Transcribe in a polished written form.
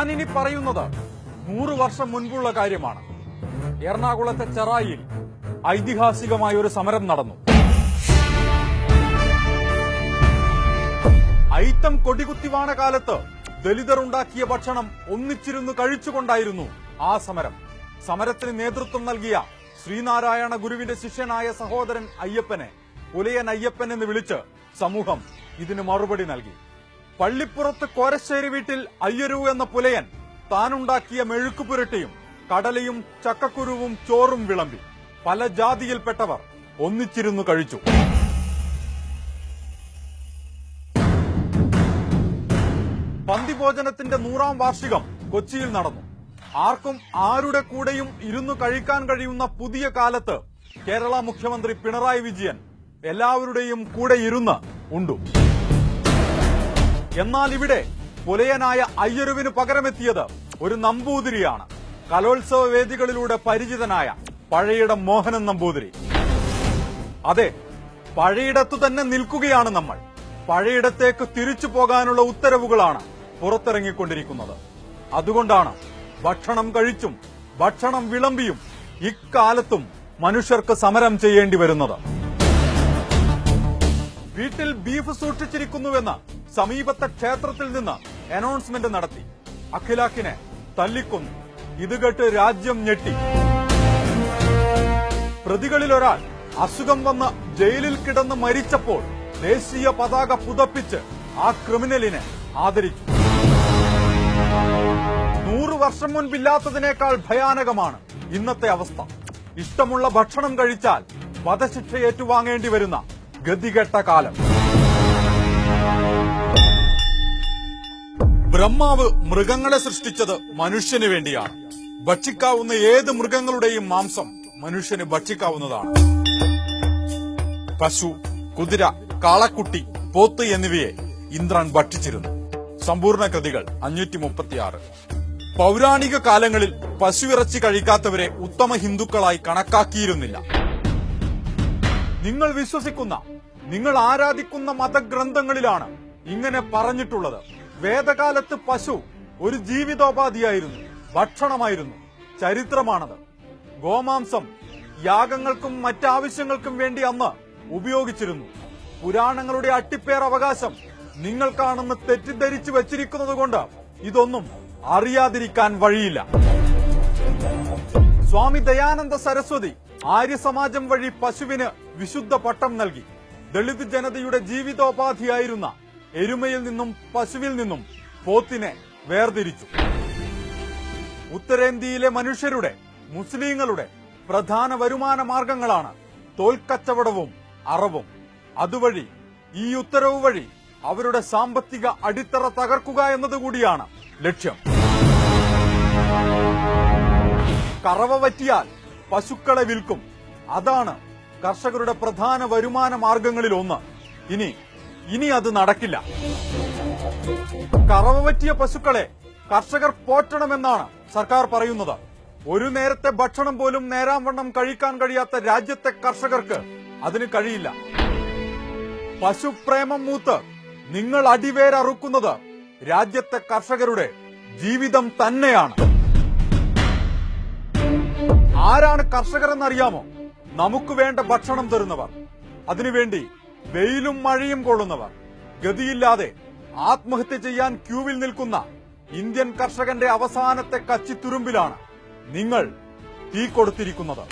ഞാനിനി പറയുന്നത് 100 വർഷം മുൻപുള്ള കാര്യമാണ്. എറണാകുളത്തെ ചെറായിൽ ഐതിഹാസികമായ ഒരു സമരം നടന്നു. ഐത്തം കൊടികുത്തിവാണ കാലത്ത് ദലിതർ ഉണ്ടാക്കിയ ഭക്ഷണം ഒന്നിച്ചിരുന്ന് കഴിച്ചുകൊണ്ടായിരുന്നു ആ സമരം. സമരത്തിന് നേതൃത്വം നൽകിയ ശ്രീനാരായണ ഗുരുവിന്റെ ശിഷ്യനായ സഹോദരൻ അയ്യപ്പനെ പുലയൻ അയ്യപ്പൻ എന്ന് വിളിച്ച് സമൂഹം ഇതിന് മറുപടി നൽകി. പള്ളിപ്പുറത്ത് കോരശ്ശേരി വീട്ടിൽ അയ്യരു എന്ന പുലയൻ താനുണ്ടാക്കിയ മെഴുക്കുപുരട്ടിയും കടലയും ചക്കക്കുരുവും ചോറും വിളമ്പി. പല ജാതിയിൽപ്പെട്ടവർ ഒന്നിച്ചിരുന്നു കഴിച്ചു. പന്തിഭോജനത്തിന്റെ 100ാം വാർഷികം കൊച്ചിയിൽ നടന്നു. ആർക്കും ആരുടെ കൂടെയും ഇരുന്നു കഴിക്കാൻ കഴിയുന്ന പുതിയ കാലത്ത് കേരള മുഖ്യമന്ത്രി പിണറായി വിജയൻ എല്ലാവരുടെയും കൂടെ ഇരുന്ന് ഉണ്ടു. എന്നാൽ ഇവിടെ പുലയനായ അയ്യരുവിന് പകരമെത്തിയത് ഒരു നമ്പൂതിരിയാണ്. കലോത്സവ വേദികളിലൂടെ പരിചിതനായ പഴയിടം മോഹനൻ നമ്പൂതിരി. അതെ, പഴയിടത്തു തന്നെ നിൽക്കുകയാണ് നമ്മൾ. പഴയിടത്തേക്ക് തിരിച്ചു പോകാനുള്ള ഉത്തരവുകളാണ് പുറത്തിറങ്ങിക്കൊണ്ടിരിക്കുന്നത്. അതുകൊണ്ടാണ് ഭക്ഷണം കഴിച്ചും ഭക്ഷണം വിളമ്പിയും ഇക്കാലത്തും മനുഷ്യർക്ക് സമരം ചെയ്യേണ്ടി വരുന്നത്. വീട്ടിൽ ബീഫ് സൂക്ഷിച്ചിരിക്കുന്നുവെന്ന് സമീപത്തെ ക്ഷേത്രത്തിൽ നിന്ന് അനൗൺസ്മെന്റ് നടത്തി. അഖിലാഖിനെ തല്ലിക്കൊന്നു. ഇത് കേട്ട് രാജ്യം ഞെട്ടി. പ്രതികളിലൊരാൾ അസുഖം വന്ന് ജയിലിൽ കിടന്ന് മരിച്ചപ്പോൾ ദേശീയ പതാക പുതപ്പിച്ച് ആ ക്രിമിനലിനെ ആദരിച്ചു. 100 വർഷം മുൻപില്ലാത്തതിനേക്കാൾ ഭയാനകമാണ് ഇന്നത്തെ അവസ്ഥ. ഇഷ്ടമുള്ള ഭക്ഷണം കഴിച്ചാൽ വധശിക്ഷ ഏറ്റുവാങ്ങേണ്ടി വരുന്ന ഗതികെട്ട കാലം. ബ്രഹ്മാവ് മൃഗങ്ങളെ സൃഷ്ടിച്ചത് മനുഷ്യന് വേണ്ടിയാണ്. ഭക്ഷിക്കാവുന്ന ഏത് മൃഗങ്ങളുടെയും മാംസം മനുഷ്യന് ഭക്ഷിക്കാവുന്നതാണ്. പശു, കുതിര, കാളക്കുട്ടി, പോത്ത് എന്നിവയെ ഇന്ദ്രൻ ഭക്ഷിച്ചിരുന്നു. സമ്പൂർണ്ണ കൃതികൾ 536. പൗരാണിക കാലങ്ങളിൽ പശുവിറച്ചി കഴിക്കാത്തവരെ ഉത്തമ ഹിന്ദുക്കളായി കണക്കാക്കിയിരുന്നില്ല. നിങ്ങൾ വിശ്വസിക്കുന്ന, നിങ്ങൾ ആരാധിക്കുന്ന മതഗ്രന്ഥങ്ങളിലാണ് ഇങ്ങനെ പറഞ്ഞിട്ടുള്ളത്. വേദകാലത്ത് പശു ഒരു ജീവിതോപാധിയായിരുന്നു, ഭക്ഷണമായിരുന്നു. ചരിത്രമാണത്. ഗോമാംസം യാഗങ്ങൾക്കും മറ്റാവശ്യങ്ങൾക്കും വേണ്ടി അന്ന് ഉപയോഗിച്ചിരുന്നു. പുരാണങ്ങളുടെ അട്ടിപ്പേർ അവകാശം നിങ്ങൾക്കാണെന്ന് തെറ്റിദ്ധരിച്ചു വച്ചിരിക്കുന്നതുകൊണ്ട് ഇതൊന്നും അറിയാതിരിക്കാൻ വഴിയില്ല. സ്വാമി ദയാനന്ദ സരസ്വതി ആര്യസമാജം വഴി പശുവിന് വിശുദ്ധ പട്ടം നൽകി. ദളിത് ജനതയുടെ ജീവിതോപാധിയായിരുന്ന എരുമയിൽ നിന്നും പശുവിൽ നിന്നും പോത്തിനെ വേർതിരിച്ചു. ഉത്തരേന്ത്യയിലെ മനുഷ്യരുടെ, മുസ്ലിങ്ങളുടെ പ്രധാന വരുമാന മാർഗങ്ങളാണ് തോൽക്കച്ചവടവും അറവും. അതുവഴി, ഈ ഉത്തരവ് വഴി അവരുടെ സാമ്പത്തിക അടിത്തറ തകർക്കുക എന്നതുകൂടിയാണ് ലക്ഷ്യം. കറവ പറ്റിയാൽ പശുക്കളെ വിൽക്കും. അതാണ് കർഷകരുടെ പ്രധാന വരുമാന മാർഗങ്ങളിൽ ഒന്ന്. ഇനി അത് നടക്കില്ല. കറവ പറ്റിയ പശുക്കളെ കർഷകർ പോറ്റണമെന്നാണ് സർക്കാർ പറയുന്നത്. ഒരു നേരത്തെ ഭക്ഷണം പോലും നേരാംവണ്ണം കഴിക്കാൻ കഴിയാത്ത രാജ്യത്തെ കർഷകർക്ക് അതിന് കഴിയില്ല. പശുപ്രേമം മൂത്ത് നിങ്ങൾ അടിവേരറുക്കുന്നത് രാജ്യത്തെ കർഷകരുടെ ജീവിതം തന്നെയാണ്. ആരാണ് കർഷകർ എന്നറിയാമോ? നമുക്ക് വേണ്ട ഭക്ഷണം തരുന്നവർ, അതിനുവേണ്ടി വെയിലും മഴയും കൊള്ളുന്നവർ. ഗതിയില്ലാതെ ആത്മഹത്യ ചെയ്യാൻ ക്യൂവിൽ നിൽക്കുന്ന ഇന്ത്യൻ കർഷകന്റെ അവസാനത്തെ കച്ചിത്തുരുമ്പിലാണ് നിങ്ങൾ തീ കൊടുത്തിരിക്കുന്നത്.